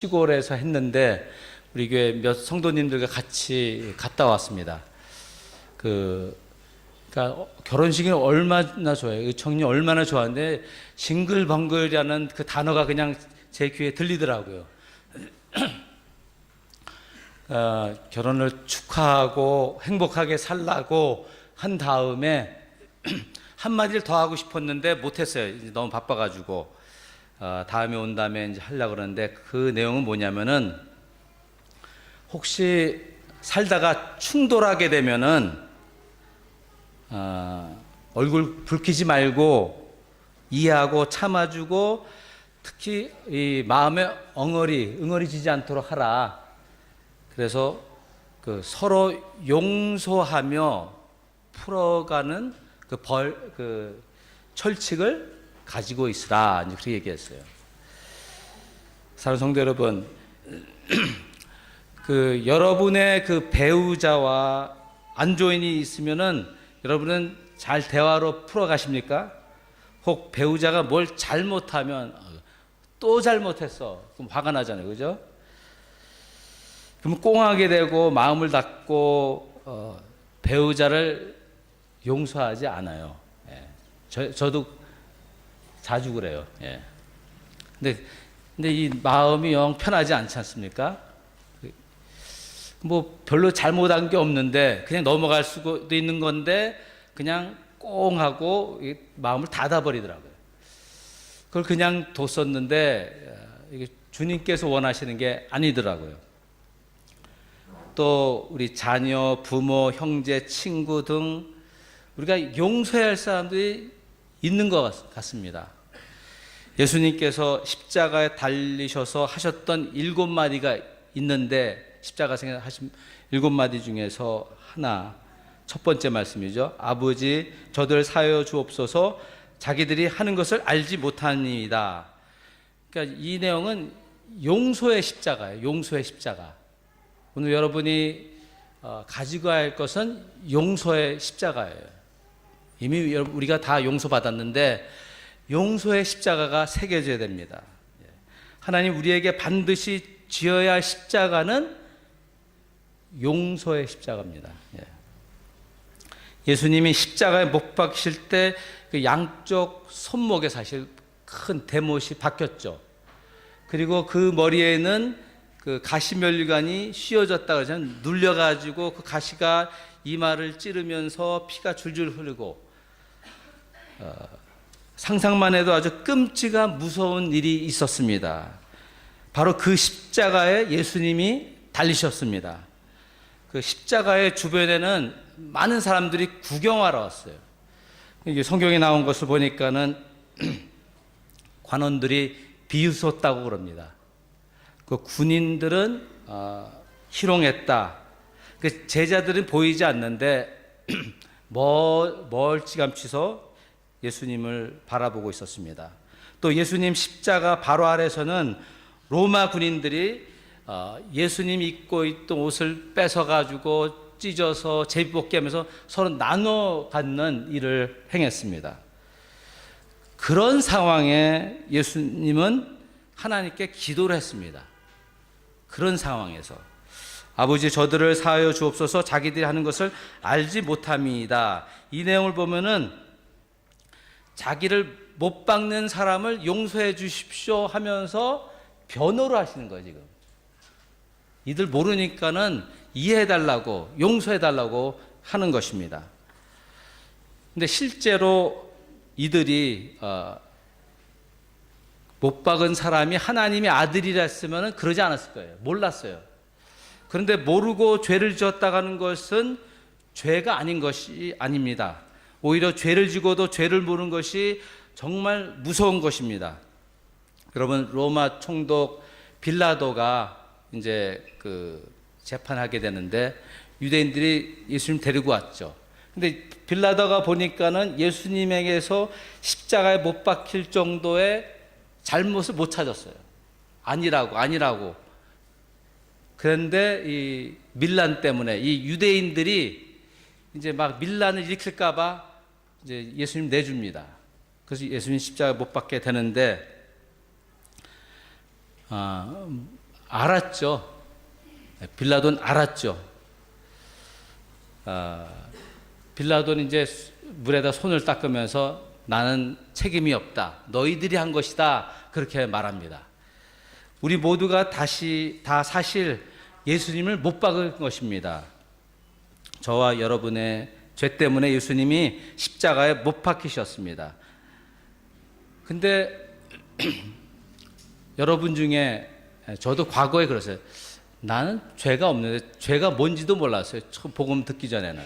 시골에서 했는데 우리 교회 몇 성도님들과 같이 갔다 왔습니다. 그러니까 결혼식이 얼마나 좋아요. 청년이 얼마나 좋아하는데 싱글벙글이라는 그 단어가 그냥 제 귀에 들리더라고요. 결혼을 축하하고 행복하게 살라고 한 다음에 한마디를 더 하고 싶었는데 못했어요. 이제 너무 바빠가지고. 다음에 온 다음에 이제 하려고 그러는데 그 내용은 뭐냐면은 혹시 살다가 충돌하게 되면은 얼굴 붉히지 말고 이해하고 참아주고 특히 이 마음에 응어리지지 않도록 하라. 그래서 그 서로 용서하며 풀어가는 그 철칙을 가지고 있으라. 이제 그렇게 얘기했어요. 사랑하는 성도 여러분, 여러분의 그 배우자와 안조인이 있으면은 여러분은 잘 대화로 풀어가십니까? 혹 배우자가 뭘 잘못하면 또 잘못했어. 그럼 화가 나잖아요. 그죠? 그럼 꽁하게 되고 마음을 닫고 배우자를 용서하지 않아요. 예. 저도 자주 그래요. 예. 근데 이 마음이 영 편하지 않지 않습니까? 뭐 별로 잘못한 게 없는데 그냥 넘어갈 수도 있는 건데 그냥 꽁 하고 마음을 닫아버리더라고요. 그걸 그냥 뒀었는데 이게 주님께서 원하시는 게 아니더라고요. 또 우리 자녀, 부모, 형제, 친구 등 우리가 용서해야 할 사람들이 있는 것 같습니다. 예수님께서 십자가에 달리셔서 하셨던 7마디가 있는데 십자가에서 하신 7마디 중에서 하나, 첫 번째 말씀이죠. 아버지 저들 사하여 주옵소서 자기들이 하는 것을 알지 못하니이다. 그러니까 이 내용은 용서의 십자가예요. 용서의 십자가. 오늘 여러분이 가지고 할 것은 용서의 십자가예요. 이미 우리가 다 용서받았는데 용서의 십자가가 새겨져야 됩니다. 하나님 우리에게 반드시 지어야 할 십자가는 용서의 십자가입니다. 예수님이 십자가에 못 박히실 때 그 양쪽 손목에 사실 큰 대못이 박혔죠. 그리고 그 머리에는 그 가시면류관이 씌워졌다고 해서 눌려가지고 그 가시가 이마를 찌르면서 피가 줄줄 흐르고 상상만 해도 아주 끔찍한 무서운 일이 있었습니다. 바로 그 십자가에 예수님이 달리셨습니다. 그 십자가의 주변에는 많은 사람들이 구경하러 왔어요. 이게 성경에 나온 것을 보니까는 관원들이 비웃었다고 그럽니다. 그 군인들은 희롱했다. 그 제자들은 보이지 않는데 멀찌감치서 예수님을 바라보고 있었습니다. 또 예수님 십자가 바로 아래서는 로마 군인들이 예수님 입고 있던 옷을 뺏어가지고 찢어서 제비뽑기하면서 서로 나눠 갖는 일을 행했습니다. 그런 상황에 예수님은 하나님께 기도를 했습니다. 그런 상황에서 아버지 저들을 사하여 주옵소서 자기들이 하는 것을 알지 못함이다. 이 내용을 보면은 자기를 못 박는 사람을 용서해 주십시오 하면서 변호를 하시는 거예요. 지금 이들 모르니까는 이해해달라고 용서해달라고 하는 것입니다. 근데 실제로 이들이 못 박은 사람이 하나님의 아들이라 했으면 그러지 않았을 거예요. 몰랐어요. 그런데 모르고 죄를 지었다가는 것은 죄가 아닌 것이 아닙니다. 오히려 죄를 지고도 죄를 모르는 것이 정말 무서운 것입니다. 여러분 로마 총독 빌라도가 이제 재판하게 되는데 유대인들이 예수님 데리고 왔죠. 근데 빌라도가 보니까는 예수님에게서 십자가에 못 박힐 정도의 잘못을 못 찾았어요. 아니라고. 그런데 이 밀란 때문에 이 유대인들이 이제 막 밀란을 일으킬까봐 이제 예수님 내줍니다. 그래서 예수님 십자가에 못 박게 되는데 알았죠. 빌라도는 알았죠. 빌라도는 이제 물에다 손을 닦으면서 나는 책임이 없다. 너희들이 한 것이다. 그렇게 말합니다. 우리 모두가 다시 다 사실 예수님을 못 박은 것입니다. 저와 여러분의 죄 때문에 예수님이 십자가에 못 박히셨습니다. 근데 여러분 중에 저도 과거에 그랬어요. 나는 죄가 없는데 죄가 뭔지도 몰랐어요. 처음 복음 듣기 전에는.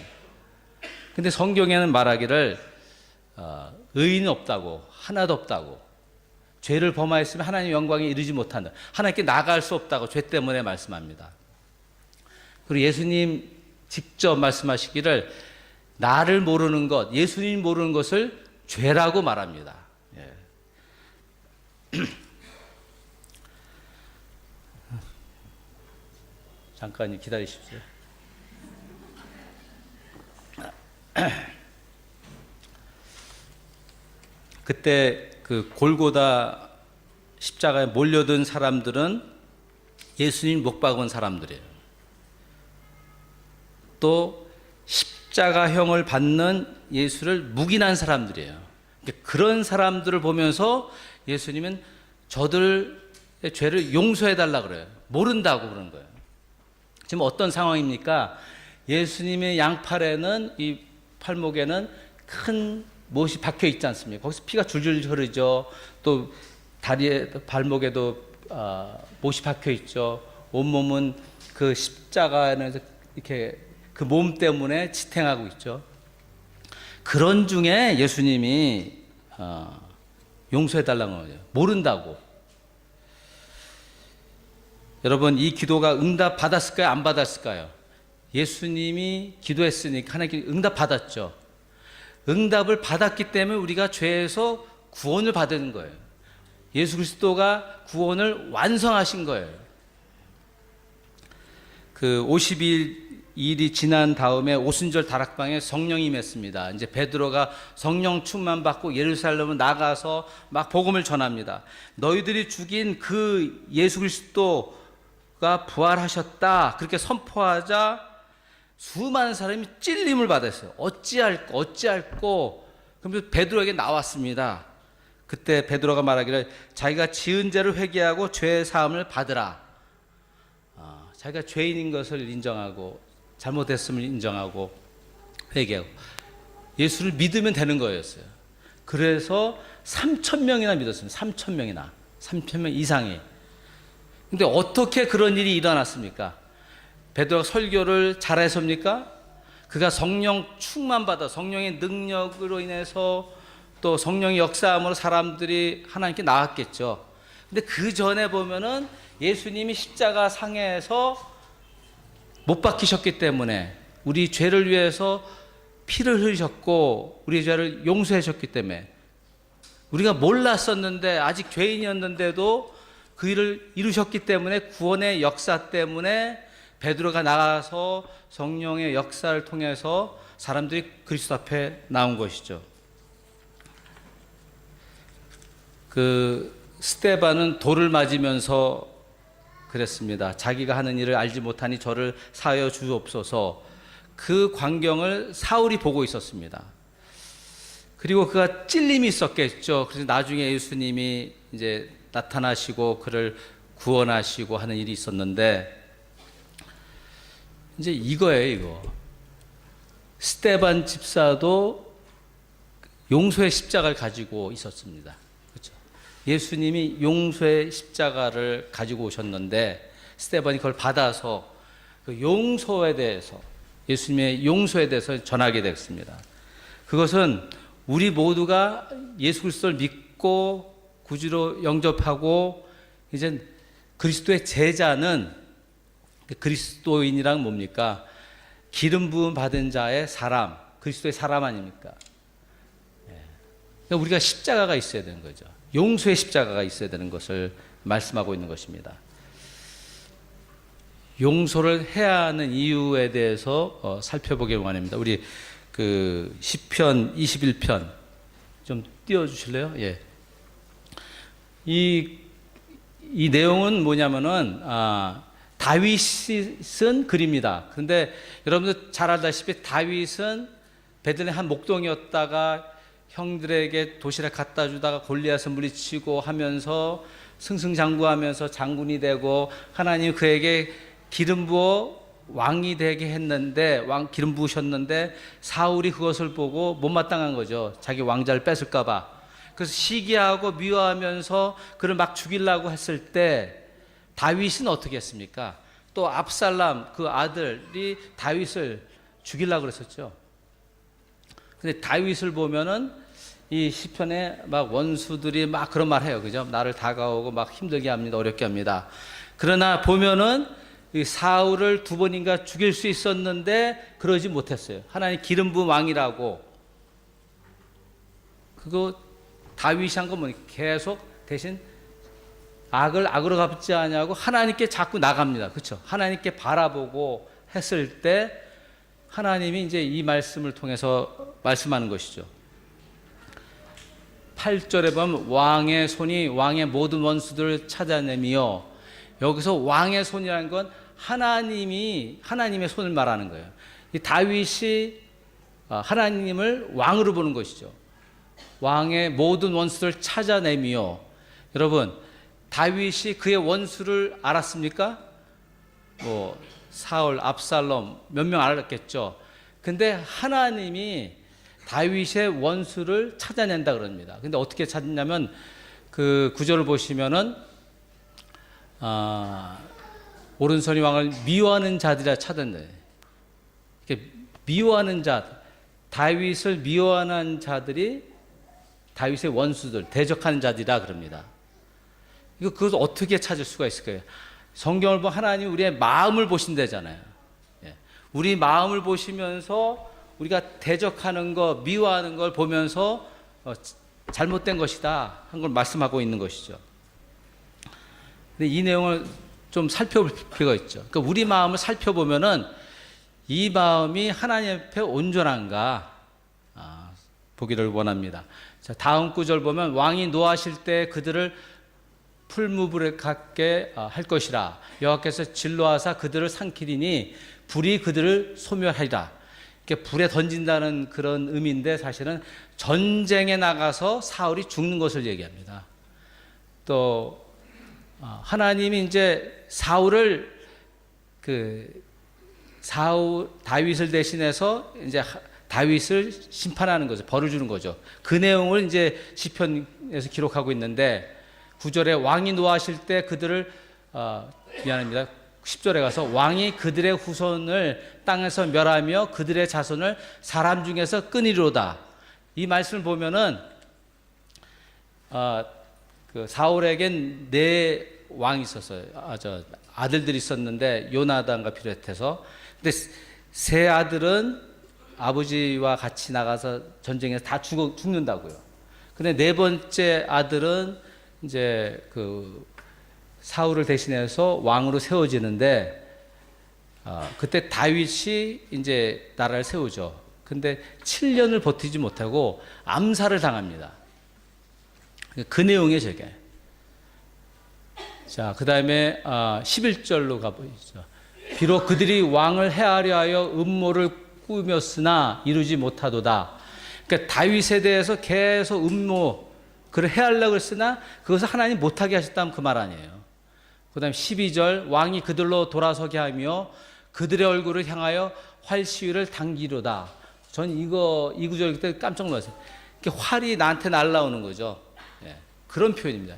근데 성경에는 말하기를 의인은 없다고, 하나도 없다고, 죄를 범하였으면 하나님 영광에 이르지 못한다, 하나님께 나갈 수 없다고 죄 때문에 말씀합니다. 그리고 예수님 직접 말씀하시기를 나를 모르는 것, 예수님 모르는 것을 죄라고 말합니다. 예. 잠깐 기다리십시오. 그때 그 골고다 십자가에 몰려든 사람들은 예수님 못 박은 사람들이에요. 또 십자가형을 받는 예수를 묵인한 사람들이에요. 그런 사람들을 보면서 예수님은 저들의 죄를 용서해 달라 그래요. 모른다고 그러는 거예요. 지금 어떤 상황입니까? 예수님의 양팔에는, 이 팔목에는 큰 못이 박혀 있지 않습니까? 거기서 피가 줄줄 흐르죠. 또 다리에, 발목에도 못이 박혀 있죠. 온몸은 그 십자가에서 이렇게 그 몸 때문에 지탱하고 있죠. 그런 중에 예수님이 용서해 달라는 거죠. 모른다고. 여러분, 이 기도가 응답 받았을까요? 안 받았을까요? 예수님이 기도했으니까 하나님께 응답 받았죠. 응답을 받았기 때문에 우리가 죄에서 구원을 받은 거예요. 예수 그리스도가 구원을 완성하신 거예요. 그 50일이 지난 다음에 오순절 다락방에 성령이 임했습니다. 이제 베드로가 성령 충만 받고 예루살렘을 나가서 막 복음을 전합니다. 너희들이 죽인 그 예수 그리스도가 부활하셨다, 그렇게 선포하자 수많은 사람이 찔림을 받았어요. 어찌할꼬. 그러면서 베드로에게 나왔습니다. 그때 베드로가 말하기를 자기가 지은 죄를 회개하고 죄의 사함을 받으라. 자기가 죄인인 것을 인정하고 잘못했음을 인정하고 회개하고 예수를 믿으면 되는 거였어요. 그래서 3,000명이나 믿었습니다. 3,000명이나. 3,000명 이상이. 근데 어떻게 그런 일이 일어났습니까? 베드로가 설교를 잘했습니까? 그가 성령 충만받아 성령의 능력으로 인해서 또 성령의 역사함으로 사람들이 하나님께 나왔겠죠. 근데 그 전에 보면은 예수님이 십자가 상에서 못 박히셨기 때문에, 우리 죄를 위해서 피를 흘리셨고 우리 죄를 용서해 주셨기 때문에, 우리가 몰랐었는데 아직 죄인이었는데도 그 일을 이루셨기 때문에, 구원의 역사 때문에 베드로가 나가서 성령의 역사를 통해서 사람들이 그리스도 앞에 나온 것이죠. 그 스데반은 돌을 맞으면서 그랬습니다. 자기가 하는 일을 알지 못하니 저를 사하여 주옵소서. 그 광경을 사울이 보고 있었습니다. 그리고 그가 찔림이 있었겠죠. 그래서 나중에 예수님이 이제 나타나시고 그를 구원하시고 하는 일이 있었는데, 이제 이거예요, 이거. 스데반 집사도 용서의 십자가를 가지고 있었습니다. 그렇죠? 예수님이 용서의 십자가를 가지고 오셨는데 스데반이 그걸 받아서 그 용서에 대해서, 예수님의 용서에 대해서 전하게 됐습니다. 그것은 우리 모두가 예수 그리스도를 믿고 구주로 영접하고 이제 그리스도의 제자는, 그리스도인이란 뭡니까? 기름 부음 받은 자의 사람, 그리스도의 사람 아닙니까? 그러니까 우리가 십자가가 있어야 되는 거죠. 용서의 십자가가 있어야 되는 것을 말씀하고 있는 것입니다. 용서를 해야 하는 이유에 대해서 살펴보길 원합니다. 우리 그 시편 21편 좀 띄워주실래요? 예. 이 이 내용은 뭐냐면은 다윗이 쓴 글입니다. 그런데 여러분들 잘 알다시피 다윗은 베들레헴 한 목동이었다가 형들에게 도시락 갖다 주다가 골리앗을 물리치고 하면서 승승장구하면서 장군이 되고 하나님 그에게 기름 부어 왕이 되게 했는데 기름 부으셨는데 사울이 그것을 보고 못마땅한 거죠. 자기 왕자를 뺏을까 봐. 그래서 시기하고 미워하면서 그를 막 죽이려고 했을 때 다윗은 어떻게 했습니까? 또 압살람 그 아들이 다윗을 죽이려고 그랬었죠. 근데 다윗을 보면은 이 시편에 막 원수들이 막 그런 말 해요. 그죠? 나를 다가오고 막 힘들게 합니다. 어렵게 합니다. 그러나 보면은 이 사울을 두 번인가 죽일 수 있었는데 그러지 못했어요. 하나님 기름 부은 왕이라고. 그거 다윗이 한 건 뭐니? 계속 대신 악을 악으로 갚지 않냐고 하나님께 자꾸 나갑니다. 그렇죠? 하나님께 바라보고 했을 때 하나님이 이제 이 말씀을 통해서 말씀하는 것이죠. 8절에 보면 왕의 손이 왕의 모든 원수들을 찾아내며, 여기서 왕의 손이라는 건 하나님의 손을 말하는 거예요. 이 다윗이 하나님을 왕으로 보는 것이죠. 왕의 모든 원수를 찾아내며, 여러분 다윗이 그의 원수를 알았습니까? 뭐 사울, 압살롬 몇 명 알았겠죠. 근데 하나님이 다윗의 원수를 찾아낸다 그럽니다. 근데 어떻게 찾냐면 그 구절을 보시면은 오른손이 왕을 미워하는 자들이라 찾았네. 이렇게 미워하는 자, 다윗을 미워하는 자들이 다윗의 원수들, 대적하는 자들이라 그럽니다. 그것을 어떻게 찾을 수가 있을까요? 성경을 보면 하나님 우리의 마음을 보신다잖아요. 우리 마음을 보시면서 우리가 대적하는 거, 미워하는 걸 보면서 잘못된 것이다 한 걸 말씀하고 있는 것이죠. 근데 이 내용을 좀 살펴볼 필요가 있죠. 그러니까 우리 마음을 살펴보면은 이 마음이 하나님 앞에 온전한가 보기를 원합니다. 자, 다음 구절 보면 왕이 노하실 때 그들을 풀무불에 갖게 할 것이라. 여호와께서 진노하사 그들을 삼키리니 불이 그들을 소멸하리라. 이렇게 불에 던진다는 그런 의미인데 사실은 전쟁에 나가서 사울이 죽는 것을 얘기합니다. 또 하나님이 이제 다윗을 대신해서 이제 다윗을 심판하는 거죠. 벌을 주는 거죠. 그 내용을 이제 시편에서 기록하고 있는데 9절에 왕이 노하실 때 그들을 미안합니다. 10절에 가서 왕이 그들의 후손을 땅에서 멸하며 그들의 자손을 사람 중에서 끊이로다. 이 말씀을 보면은 그 사울에겐 네 왕이 있었어요. 아들들이 있었는데 요나단과 비롯해서. 근데 세 아들은 아버지와 같이 나가서 전쟁에서 다 죽는다고요. 근데 네 번째 아들은 이제 그 사울을 대신해서 왕으로 세워지는데 그때 다윗이 이제 나라를 세우죠. 근데 7년을 버티지 못하고 암살을 당합니다. 그 내용이 저게. 자, 그 다음에 11절로 가보시죠. 비록 그들이 왕을 해하려 하여 음모를 꾸몄으나 이루지 못하도다. 그러니까 다윗에 대해서 계속 그를 해하려고 했으나 그것을 하나님 못하게 하셨다면 그 말 아니에요. 그 다음에 12절 왕이 그들로 돌아서게 하며 그들의 얼굴을 향하여 활시위를 당기로다. 전 이 구절 때 깜짝 놀랐어요. 활이 나한테 날라오는 거죠. 그런 표현입니다.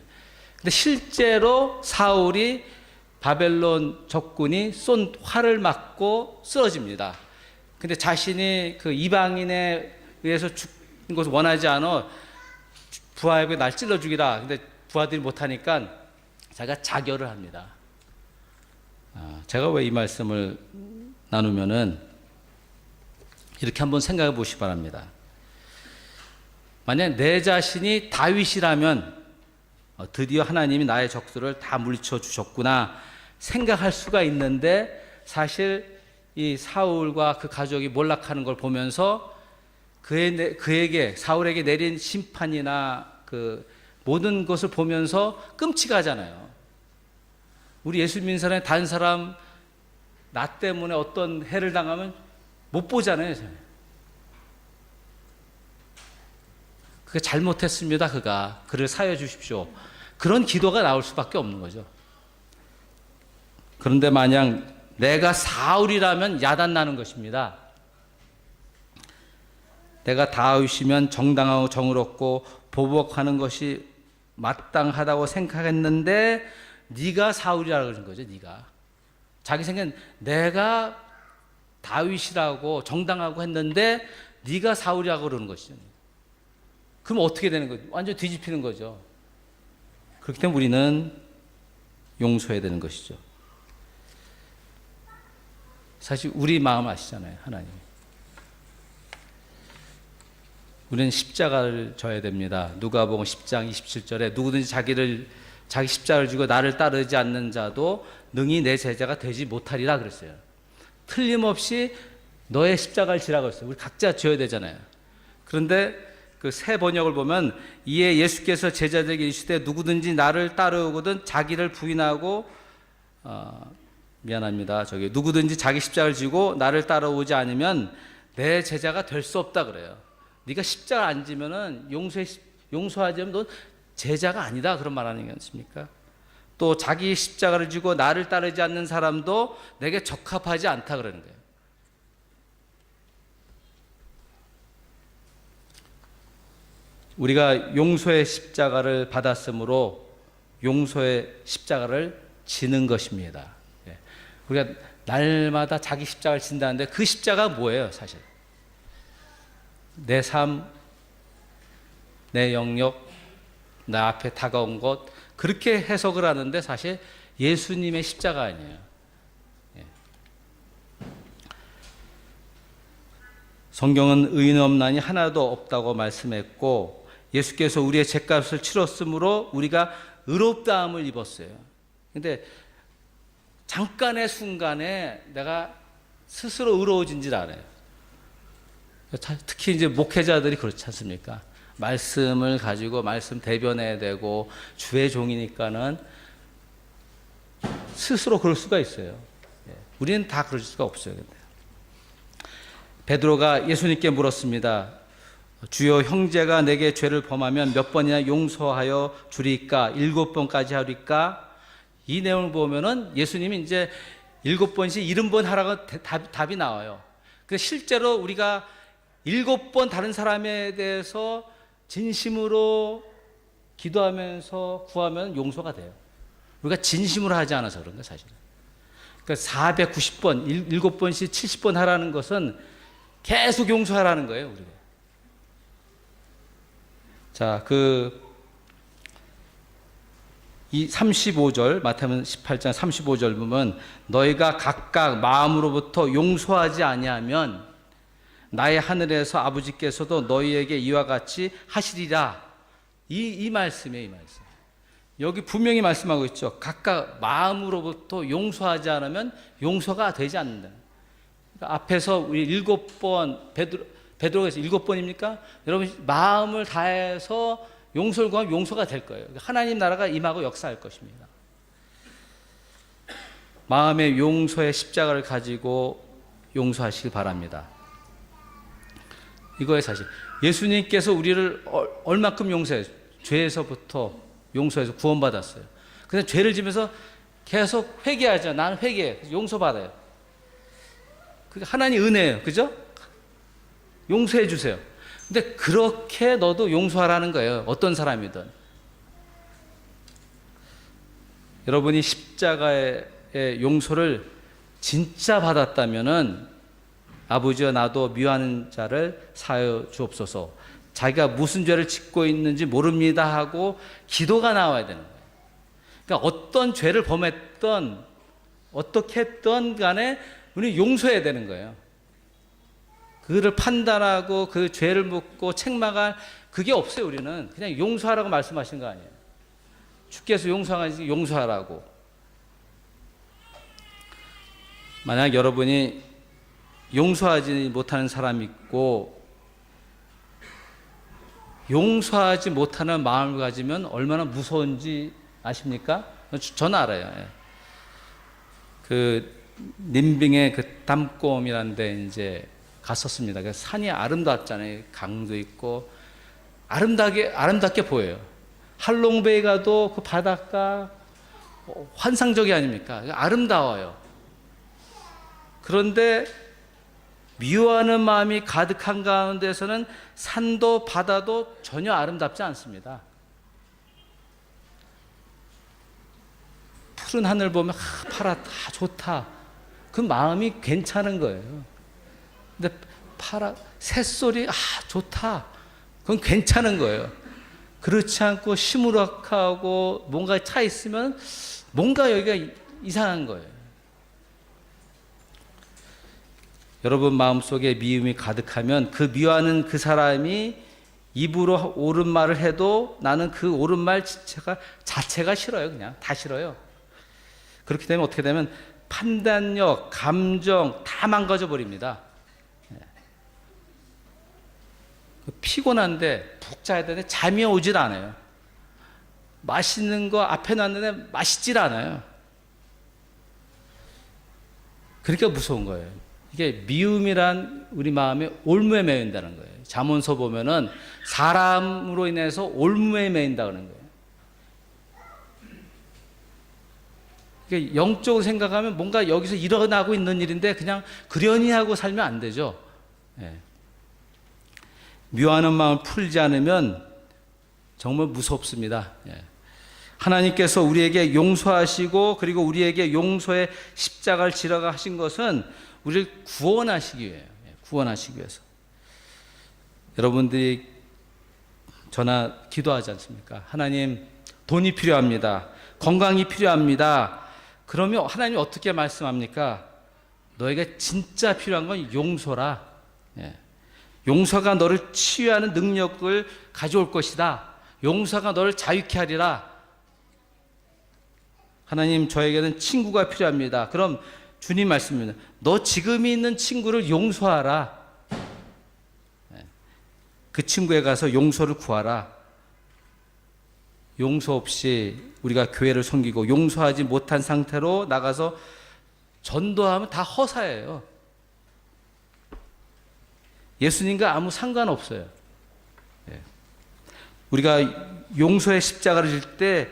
근데 실제로 사울이 바벨론 적군이 쏜 활을 맞고 쓰러집니다. 근데 자신이 그 이방인에 의해서 죽는 것을 원하지 않아 부하에게 날 찔러 죽이라. 근데 부하들이 못하니까 자기가 자결을 합니다. 제가 왜 이 말씀을 나누면은 이렇게 한번 생각해 보시기 바랍니다. 만약 내 자신이 다윗이라면 드디어 하나님이 나의 적들을 다 물리쳐 주셨구나 생각할 수가 있는데, 사실 이 사울과 그 가족이 몰락하는 걸 보면서 사울에게 내린 심판이나 그 모든 것을 보면서 끔찍하잖아요. 우리 예수 믿는 사람이 다른 사람 나 때문에 어떤 해를 당하면 못 보잖아요. 그게 잘못했습니다. 그를 사여 주십시오. 그런 기도가 나올 수밖에 없는 거죠. 그런데 만약 내가 사울이라면 야단나는 것입니다. 내가 다윗이면 정당하고 정의롭고 보복하는 것이 마땅하다고 생각했는데 네가 사울이라고 그러는 거죠. 네가 자기 생각엔 내가 다윗이라고 정당하고 했는데 네가 사울이라고 그러는 것이죠. 그럼 어떻게 되는 거죠? 완전 뒤집히는 거죠. 그렇기 때문에 우리는 용서해야 되는 것이죠. 사실 우리 마음 아시잖아요. 하나님. 우리는 십자가를 져야 됩니다. 누가복음 10장 27절에 누구든지 자기 십자가를 지고 나를 따르지 않는 자도 능히 내 제자가 되지 못하리라 그랬어요. 틀림없이 너의 십자가를 지라고 했어요. 우리 각자 져야 되잖아요. 그런데 그 새 번역을 보면 이에 예수께서 제자들에게 이르시되 누구든지 나를 따르거든 자기를 부인하고 누구든지 자기 십자가를 지고 나를 따라오지 않으면 내 제자가 될 수 없다 그래요. 네가 십자가 안 지면은 용서하지 않으면 넌 제자가 아니다 그런 말하는 게 아니십니까? 또 자기 십자가를 지고 나를 따르지 않는 사람도 내게 적합하지 않다 그러는 거예요. 우리가 용서의 십자가를 받았으므로 용서의 십자가를 지는 것입니다. 우리가 날마다 자기 십자가를 진다는데 그 십자가가 뭐예요 사실? 내 삶, 내 영역, 나 앞에 다가온 것 그렇게 해석을 하는데 사실 예수님의 십자가 아니에요. 성경은 의인 없나니 하나도 없다고 말씀했고 예수께서 우리의 죄값을 치렀으므로 우리가 의롭다함을 입었어요. 근데 잠깐의 순간에 내가 스스로 의로워진 줄 알아요. 특히 이제 목회자들이 그렇지 않습니까? 말씀을 가지고 말씀 대변해야 되고 주의 종이니까는 스스로 그럴 수가 있어요. 우리는 다 그럴 수가 없어요. 근데. 베드로가 예수님께 물었습니다. 주여 형제가 내게 죄를 범하면 몇 번이나 용서하여 주리까? 7번까지 하리까? 이 내용을 보면은 예수님이 이제 7번씩 70번 하라고 답이 나와요. 그 실제로 우리가 7번 다른 사람에 대해서 진심으로 기도하면서 구하면 용서가 돼요. 우리가 진심으로 하지 않아서 그런 거예요, 사실은. 그러니까 490번, 7번씩 70번 하라는 것은 계속 용서하라는 거예요, 우리가. 자, 이 35절, 마태복음 18장 35절 보면 너희가 각각 마음으로부터 용서하지 아니하면 나의 하늘에서 아버지께서도 너희에게 이와 같이 하시리라. 이 말씀이에요, 이 말씀. 여기 분명히 말씀하고 있죠. 각각 마음으로부터 용서하지 않으면 용서가 되지 않는다. 그러니까 앞에서 우리 7번, 베드로가 7번입니까? 여러분, 마음을 다해서 용서를 구하면 용서가 될 거예요. 하나님 나라가 임하고 역사할 것입니다. 마음의 용서의 십자가를 가지고 용서하시길 바랍니다. 이거에 사실 예수님께서 우리를 얼마큼 용서해요? 죄에서부터 용서해서 구원받았어요. 근데 죄를 지면서 계속 회개하죠. 나는 회개해. 용서받아요. 그게 하나님 은혜예요. 그죠? 용서해 주세요. 근데 그렇게 너도 용서하라는 거예요. 어떤 사람이든. 여러분이 십자가의 용서를 진짜 받았다면은 아버지와 나도 미워하는 자를 사하여 주옵소서. 자기가 무슨 죄를 짓고 있는지 모릅니다 하고 기도가 나와야 되는 거예요. 그러니까 어떤 죄를 범했던 어떻게 했던 간에 우리는 용서해야 되는 거예요. 그를 판단하고 그 죄를 묻고 책망할 그게 없어요. 우리는 그냥 용서하라고 말씀하신 거 아니에요. 주께서 용서하지 용서하라고. 만약 여러분이 용서하지 못하는 사람이 있고 용서하지 못하는 마음을 가지면 얼마나 무서운지 아십니까? 저는 알아요. 그 님빙의 그 담꼼이라는 데 이제 갔었습니다. 그 산이 아름답잖아요. 강도 있고 아름답게 보여요. 할롱베이 가도 그 바닷가 환상적이 아닙니까? 아름다워요. 그런데 미워하는 마음이 가득한 가운데서는 산도 바다도 전혀 아름답지 않습니다. 푸른 하늘 보면 파랗다, 좋다. 그 마음이 괜찮은 거예요. 근데 새소리 좋다. 그건 괜찮은 거예요. 그렇지 않고 시무룩하고 뭔가 차 있으면 뭔가 여기가 이상한 거예요. 여러분 마음속에 미움이 가득하면 그 미워하는 그 사람이 입으로 옳은 말을 해도 나는 그 옳은 말 자체가 싫어요. 그냥 다 싫어요. 그렇게 되면 어떻게 되면 판단력, 감정 다 망가져 버립니다. 피곤한데 푹 자야 되는데 잠이 오질 않아요. 맛있는 거 앞에 놨는데 맛있질 않아요. 그러니까 무서운 거예요. 이게 미움이란 우리 마음에 올무에 매인다는 거예요. 잠언서 보면은 사람으로 인해서 올무에 매인다 그러는 거예요. 그러니까 영적으로 생각하면 뭔가 여기서 일어나고 있는 일인데 그냥 그러니 하고 살면 안 되죠. 예. 미워하는 마음을 풀지 않으면 정말 무섭습니다. 예. 하나님께서 우리에게 용서하시고 그리고 우리에게 용서의 십자가를 지라고 하신 것은 우리를 구원하시기 위해요. 구원하시기 위해서. 여러분들이 저나 기도하지 않습니까? 하나님, 돈이 필요합니다. 건강이 필요합니다. 그러면 하나님이 어떻게 말씀합니까? 너에게 진짜 필요한 건 용서라. 예. 용서가 너를 치유하는 능력을 가져올 것이다. 용서가 너를 자유케 하리라. 하나님, 저에게는 친구가 필요합니다. 그럼 주님 말씀입니다. 너 지금 있는 친구를 용서하라. 그 친구에 가서 용서를 구하라. 용서 없이 우리가 교회를 섬기고 용서하지 못한 상태로 나가서 전도하면 다 허사예요. 예수님과 아무 상관없어요. 우리가 용서의 십자가를 질 때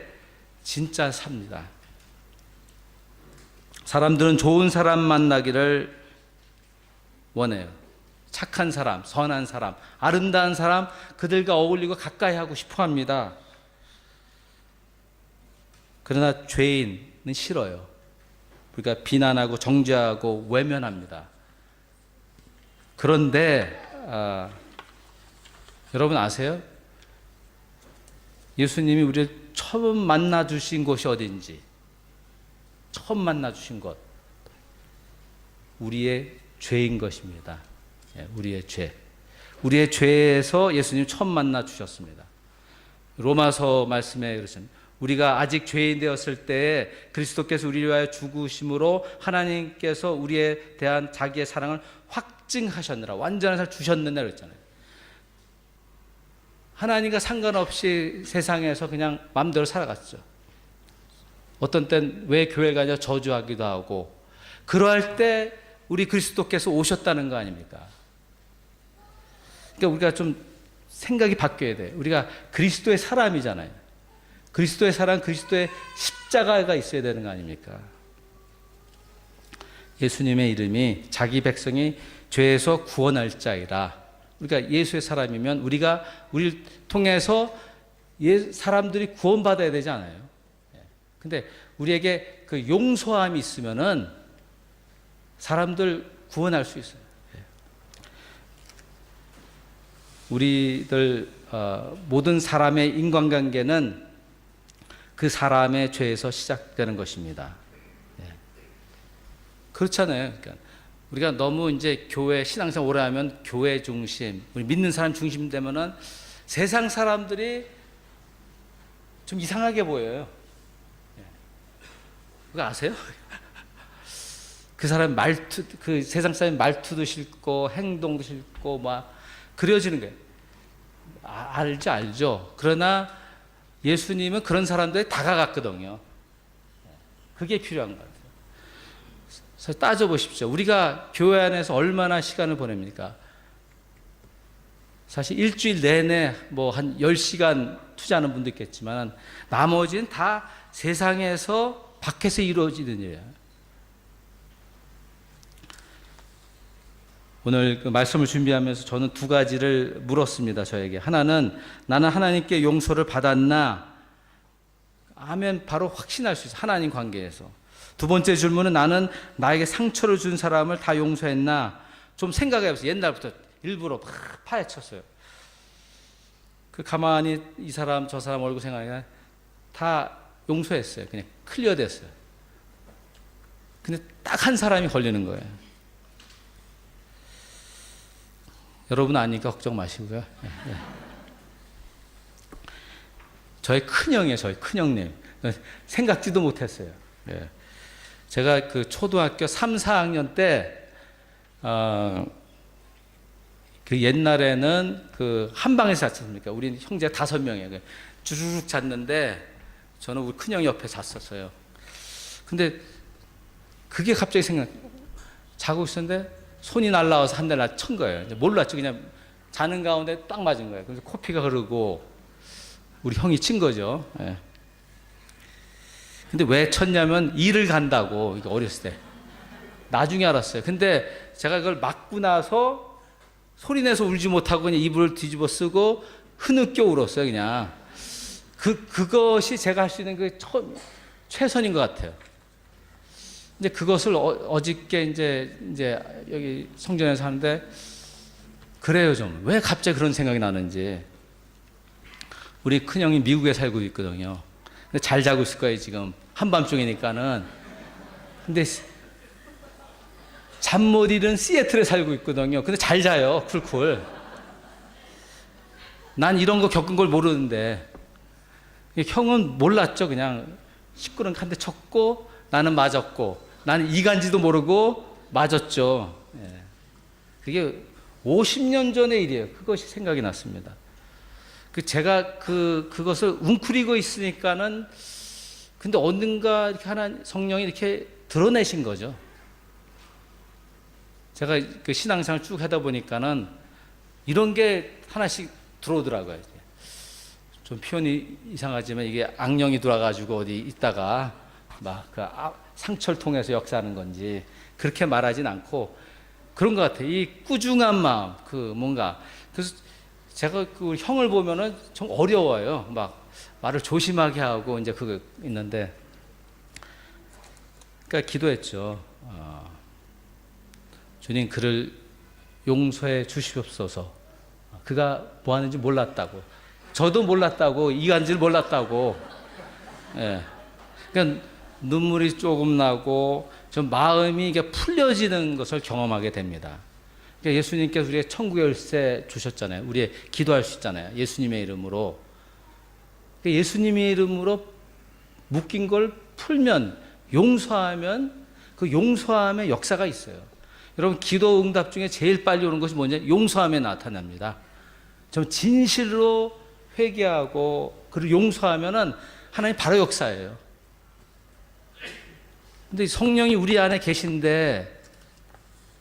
진짜 삽니다. 사람들은 좋은 사람 만나기를 원해요. 착한 사람, 선한 사람, 아름다운 사람, 그들과 어울리고 가까이 하고 싶어 합니다. 그러나 죄인은 싫어요. 우리가 비난하고 정죄하고 외면합니다. 그런데 여러분 아세요? 예수님이 우리를 처음 만나 주신 곳이 어딘지, 처음 만나 주신 것, 우리의 죄인 것입니다. 우리의 죄. 우리의 죄에서 예수님 처음 만나 주셨습니다. 로마서 말씀에 그러십니다. 우리가 아직 죄인 되었을 때에 그리스도께서 우리를 위하여 죽으심으로 하나님께서 우리에 대한 자기의 사랑을 확증하셨느라, 완전한 사랑을 주셨느냐 그랬잖아요. 하나님과 상관없이 세상에서 그냥 마음대로 살아갔죠. 어떤 땐 왜 교회 가냐 저주하기도 하고, 그러할 때 우리 그리스도께서 오셨다는 거 아닙니까? 그러니까 우리가 좀 생각이 바뀌어야 돼요. 우리가 그리스도의 사람이잖아요. 그리스도의 사랑, 그리스도의 십자가가 있어야 되는 거 아닙니까? 예수님의 이름이 자기 백성이 죄에서 구원할 자이라. 우리가 예수의 사람이면 우리를 통해서 사람들이 구원받아야 되지 않아요? 근데 우리에게 그 용서함이 있으면은 사람들 구원할 수 있어요. 우리들 모든 사람의 인간관계는 그 사람의 죄에서 시작되는 것입니다. 그렇잖아요. 그러니까 우리가 너무 이제 교회 신앙생활 오래 하면 교회 중심, 우리 믿는 사람 중심 되면은 세상 사람들이 좀 이상하게 보여요. 그거 아세요? 그 사람 말투, 그 세상 사람 말투도 싫고 행동도 싫고 막 그려지는 거예요. 알죠. 그러나 예수님은 그런 사람들에 다가갔거든요. 그게 필요한 것 같아요. 그래서 따져보십시오. 우리가 교회 안에서 얼마나 시간을 보냅니까? 사실 일주일 내내 뭐 한 10시간 투자하는 분도 있겠지만 나머지는 다 세상에서 밖에서 이루어지는 일이에요. 오늘 그 말씀을 준비하면서 저는 두 가지를 물었습니다. 저에게. 하나는 나는 하나님께 용서를 받았나? 하면 바로 확신할 수 있어요. 하나님 관계에서. 두 번째 질문은 나는 나에게 상처를 준 사람을 다 용서했나? 좀 생각해보세요. 옛날부터 일부러 막 파헤쳤어요. 그 가만히 이 사람 저 사람 얼굴 생각하니까 다 용서했어요. 그냥 클리어 됐어요. 근데 딱 한 사람이 걸리는 거예요. 여러분 아니까 걱정 마시고요. 저희 큰형이에요. 저희 큰형님. 생각지도 못했어요. 제가 그 초등학교 3, 4학년 때 그 옛날에는 그 한 방에서 잤습니까? 우리 형제 5명이에요. 주르륵 잤는데 저는 우리 큰형 옆에 잤었어요. 근데 그게 갑자기 자고 있었는데 손이 날라와서 한 대 나 친 거예요. 몰랐죠. 그냥 자는 가운데 딱 맞은 거예요. 그래서 코피가 흐르고 우리 형이 친 거죠. 근데 왜 쳤냐면 일을 간다고, 이거 어렸을 때. 나중에 알았어요. 근데 제가 그걸 맞고 나서 소리내서 울지 못하고 그냥 이불을 뒤집어 쓰고 흐느껴 울었어요, 그냥. 그것이 제가 할 수 있는 그 최선인 것 같아요. 이제 그것을 어저께 이제 여기 성전에서 하는데 그래요, 좀. 왜 갑자기 그런 생각이 나는지. 우리 큰형이 미국에 살고 있거든요. 근데 잘 자고 있을 거예요, 지금. 한밤중이니까는. 근데 잠 못 이룬 시애틀에 살고 있거든요. 근데 잘 자요, 쿨쿨. 난 이런 거 겪은 걸 모르는데. 형은 몰랐죠. 그냥 시끄러운 한 대 쳤고 나는 맞았고 나는 이간지도 모르고 맞았죠. 그게 50년 전의 일이에요. 그것이 생각이 났습니다. 제가 그것을 웅크리고 있으니까는 근데 어딘가 이렇게 성령이 이렇게 드러내신 거죠. 제가 그 신앙생활 쭉 하다 보니까는 이런 게 하나씩 들어오더라고요. 좀 표현이 이상하지만 이게 악령이 돌아가지고 어디 있다가 막 그 상처를 통해서 역사하는 건지 그렇게 말하진 않고 그런 것 같아요. 이 꾸중한 마음, 뭔가. 그래서 제가 그 형을 보면은 좀 어려워요. 막 말을 조심하게 하고 이제 그거 있는데. 그러니까 기도했죠. 주님 그를 용서해 주시옵소서. 그가 뭐 하는지 몰랐다고. 저도 몰랐다고, 이간질 몰랐다고. 그러니까 눈물이 조금 나고 좀 마음이 이게 풀려지는 것을 경험하게 됩니다. 그러니까 예수님께서 우리에게 천국의 열쇠 주셨잖아요. 우리 기도할 수 있잖아요. 예수님의 이름으로. 그러니까 예수님의 이름으로 묶인 걸 풀면, 용서하면 그 용서함의 역사가 있어요. 여러분 기도 응답 중에 제일 빨리 오는 것이 뭐냐? 용서함에 나타납니다. 좀 진실로 회개하고 그리고 용서하면은 하나님 바로 역사예요. 근데 성령이 우리 안에 계신데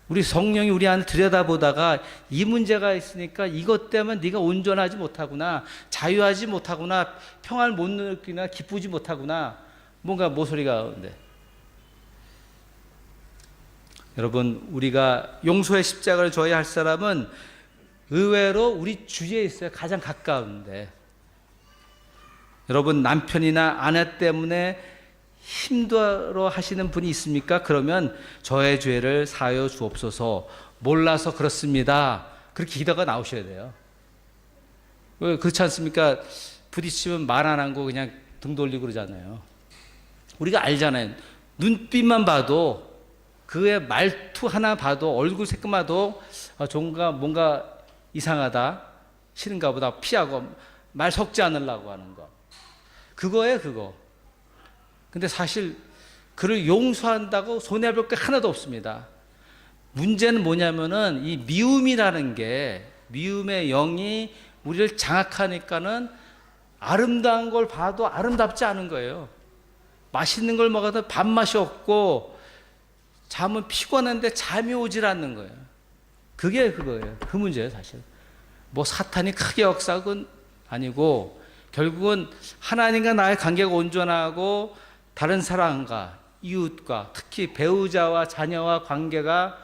우리 성령이 우리 안에 들여다보다가 이 문제가 있으니까 이것 때문에 네가 온전하지 못하구나, 자유하지 못하구나, 평안을 못 느끼나, 기쁘지 못하구나, 뭔가 모서리가 오는데. 여러분 우리가 용서의 십자가를 져야 할 사람은 의외로 우리 주위에 있어요. 가장 가까운데. 여러분 남편이나 아내 때문에 힘들어 하시는 분이 있습니까? 그러면 저의 죄를 사하여 주옵소서, 몰라서 그렇습니다, 그렇게 기도가 나오셔야 돼요. 왜 그렇지 않습니까? 부딪히면 말 안 하고 그냥 등 돌리고 그러잖아요. 우리가 알잖아요. 눈빛만 봐도 그의 말투 하나 봐도 얼굴 색깔만 봐도 뭔가 이상하다, 싫은가 보다, 피하고 말 섞지 않으려고 하는 거. 그거예요, 그거. 근데 사실 그를 용서한다고 손해볼 게 하나도 없습니다. 문제는 뭐냐면은 이 미움이라는 게, 미움의 영이 우리를 장악하니까는 아름다운 걸 봐도 아름답지 않은 거예요. 맛있는 걸 먹어도 밥맛이 없고 잠은 피곤한데 잠이 오질 않는 거예요. 그게 그거예요. 그 문제예요, 사실. 뭐 사탄이 크게 역사건 아니고 결국은 하나님과 나의 관계가 온전하고 다른 사람과 이웃과 특히 배우자와 자녀와 관계가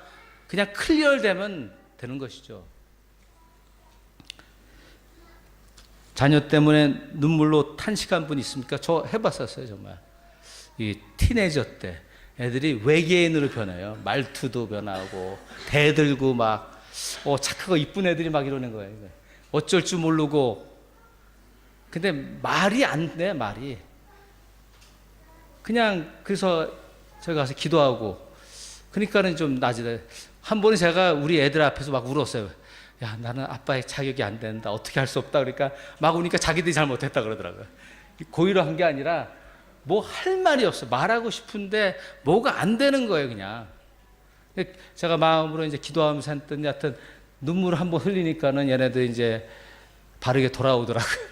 그냥 클리어되면 되는 것이죠. 자녀 때문에 눈물로 탄식한 분 있습니까? 저 해봤었어요, 정말. 이 티네이저 때 애들이 외계인으로 변해요. 말투도 변하고 대들고 막 착하고 이쁜 애들이 막 이러는 거예요. 어쩔 줄 모르고. 근데 말이 안 돼, 말이. 그냥 그래서 제가 가서 기도하고 그러니까는 좀 나아지다. 한 번은 제가 우리 애들 앞에서 막 울었어요. 야, 나는 아빠의 자격이 안 된다. 어떻게 할 수 없다. 그러니까 막 우니까 자기들이 잘못했다 그러더라고요. 고의로 한 게 아니라 뭐 할 말이 없어. 말하고 싶은데 뭐가 안 되는 거예요, 그냥. 제가 마음으로 이제 기도하면서 했더니 하여튼 눈물 한번 흘리니까는 얘네들 이제 바르게 돌아오더라고요.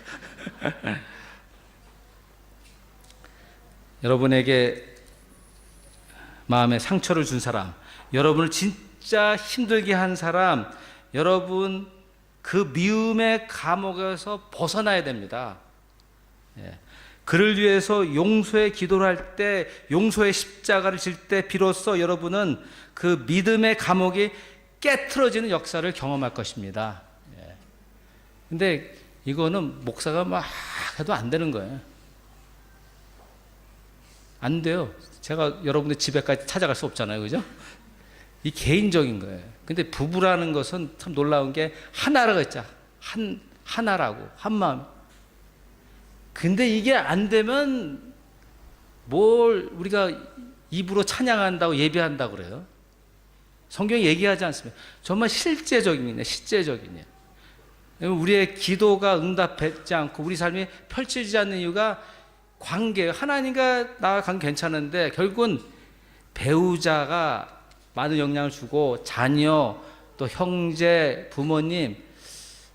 여러분에게 마음에 상처를 준 사람, 여러분을 진짜 힘들게 한 사람, 여러분 그 미움의 감옥에서 벗어나야 됩니다. 예. 그를 위해서 용서의 기도를 할 때, 용서의 십자가를 질 때 비로소 여러분은 그 믿음의 감옥이 깨트려지는 역사를 경험할 것입니다. 예. 근데 이거는 목사가 막 해도 안 되는 거예요. 안 돼요. 제가 여러분의 집에까지 찾아갈 수 없잖아요. 그죠? 이 개인적인 거예요. 근데 부부라는 것은 참 놀라운 게 하나라고 했죠. 하나라고. 한 마음. 근데 이게 안 되면 뭘 우리가 입으로 찬양한다고 예배한다고 그래요? 성경이 얘기하지 않습니다. 정말 실제적이네, 실제적이네. 우리의 기도가 응답되지 않고 우리 삶이 펼쳐지지 않는 이유가 관계예요. 하나님과 나와 관계 괜찮은데 결국은 배우자가 많은 영향을 주고 자녀, 또 형제, 부모님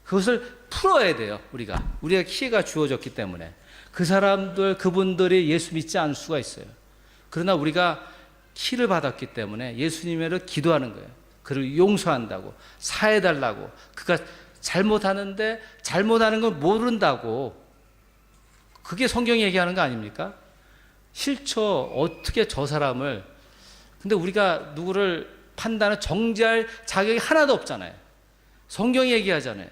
그것을 풀어야 돼요. 우리가 키가 주어졌기 때문에 그 사람들, 그분들이 예수 믿지 않을 수가 있어요. 그러나 우리가 키를 받았기 때문에 예수님을 기도하는 거예요. 그를 용서한다고, 사해달라고. 그가 잘못하는데 잘못하는 걸 모른다고. 그게 성경이 얘기하는 거 아닙니까? 실처 어떻게 저 사람을. 근데 우리가 누구를 판단을 정죄할 자격이 하나도 없잖아요. 성경이 얘기하잖아요.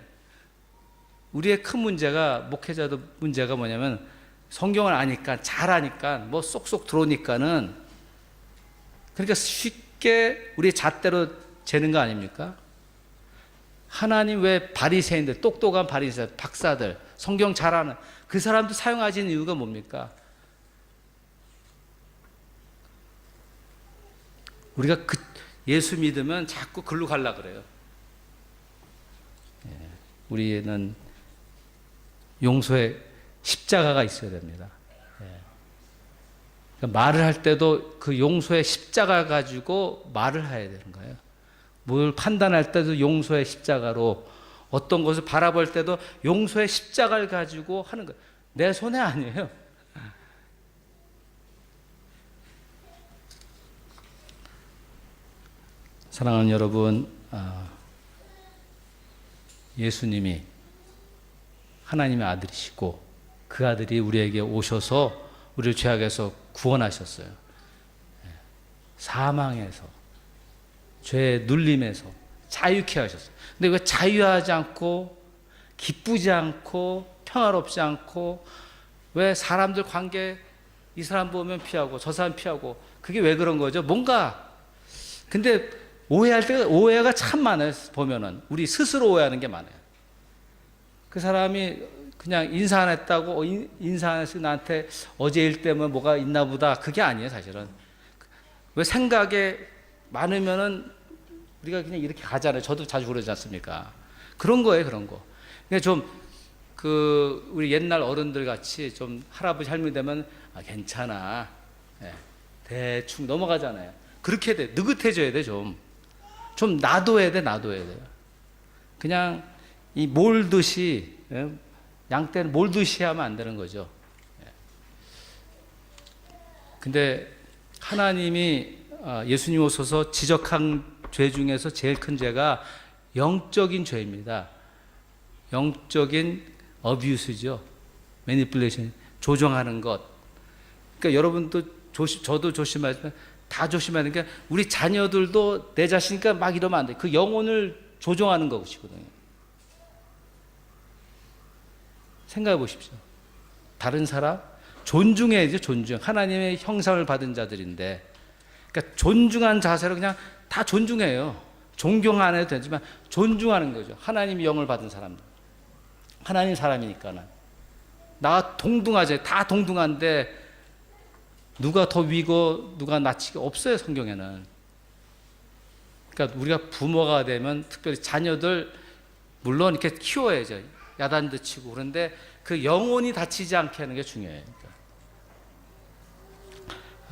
우리의 큰 문제가, 목회자도 문제가 뭐냐면 성경을 아니까, 잘 아니까, 뭐 쏙쏙 들어오니까는 그러니까 쉽게 우리의 잣대로 재는 거 아닙니까? 하나님 왜 바리새인들, 똑똑한 바리새인들, 박사들, 성경 잘 아는 그 사람도 사용하시는 이유가 뭡니까? 우리가 예수 믿으면 자꾸 글로 가려고 그래요. 우리는 용서의 십자가가 있어야 됩니다. 그러니까 말을 할 때도 그 용서의 십자가 가지고 말을 해야 되는 거예요. 뭘 판단할 때도 용서의 십자가로, 어떤 것을 바라볼 때도 용서의 십자가를 가지고 하는 거예요. 내 손에 아니에요. 사랑하는 여러분, 예수님이 하나님의 아들이시고 그 아들이 우리에게 오셔서 우리를 죄악에서 구원하셨어요. 사망에서, 죄의 눌림에서 자유케 하셨어요. 근데 왜 자유하지 않고 기쁘지 않고 평화롭지 않고 왜 사람들 관계, 이 사람 보면 피하고 저 사람 피하고, 그게 왜 그런 거죠? 뭔가. 근데 오해할 때 오해가 참 많아요. 보면은 우리 스스로 오해하는 게 많아요. 그 사람이 그냥 인사 안 했다고 인사 안 해서 나한테 어제 일 때문에 뭐가 있나 보다. 그게 아니에요, 사실은. 왜 생각에 많으면은 우리가 그냥 이렇게 가잖아요. 저도 자주 그러지 않습니까? 그런 거예요, 그런 거. 그러니까 좀 우리 옛날 어른들 같이 좀 할아버지 할머니 되면 괜찮아. 대충 넘어가잖아요. 그렇게 돼. 느긋해져야 돼, 좀 놔둬야 돼요. 그냥 이 몰듯이, 양떼는 몰듯이 하면 안 되는 거죠. 근데 하나님이 예수님 오셔서 지적한 죄 중에서 제일 큰 죄가 영적인 죄입니다. 영적인 어뷰스죠. 매니플레이션, 조종하는 것. 그러니까 여러분도 저도 조심하지만 다 조심하는 게, 우리 자녀들도 내 자신이니까 막 이러면 안 돼. 그 영혼을 조종하는 것이거든요. 생각해 보십시오. 다른 사람 존중해야죠. 존중. 하나님의 형상을 받은 자들인데, 그러니까 존중한 자세로 그냥 다 존중해요. 존경 안 해도 되지만 존중하는 거죠. 하나님의 영을 받은 사람들. 하나님 사람이니까는. 나 동등하죠. 다 동등한데 누가 더 위고 누가 낮치고 없어요, 성경에는. 그러니까 우리가 부모가 되면 특별히 자녀들 물론 이렇게 키워야죠. 야단도 치고. 그런데 그 영혼이 다치지 않게 하는 게 중요해요. 그러니까.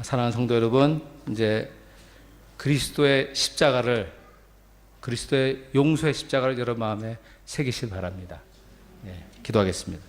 사랑하는 성도 여러분, 이제 그리스도의 십자가를, 그리스도의 용서의 십자가를 여러분 마음에 새기시길 바랍니다. 예, 기도하겠습니다.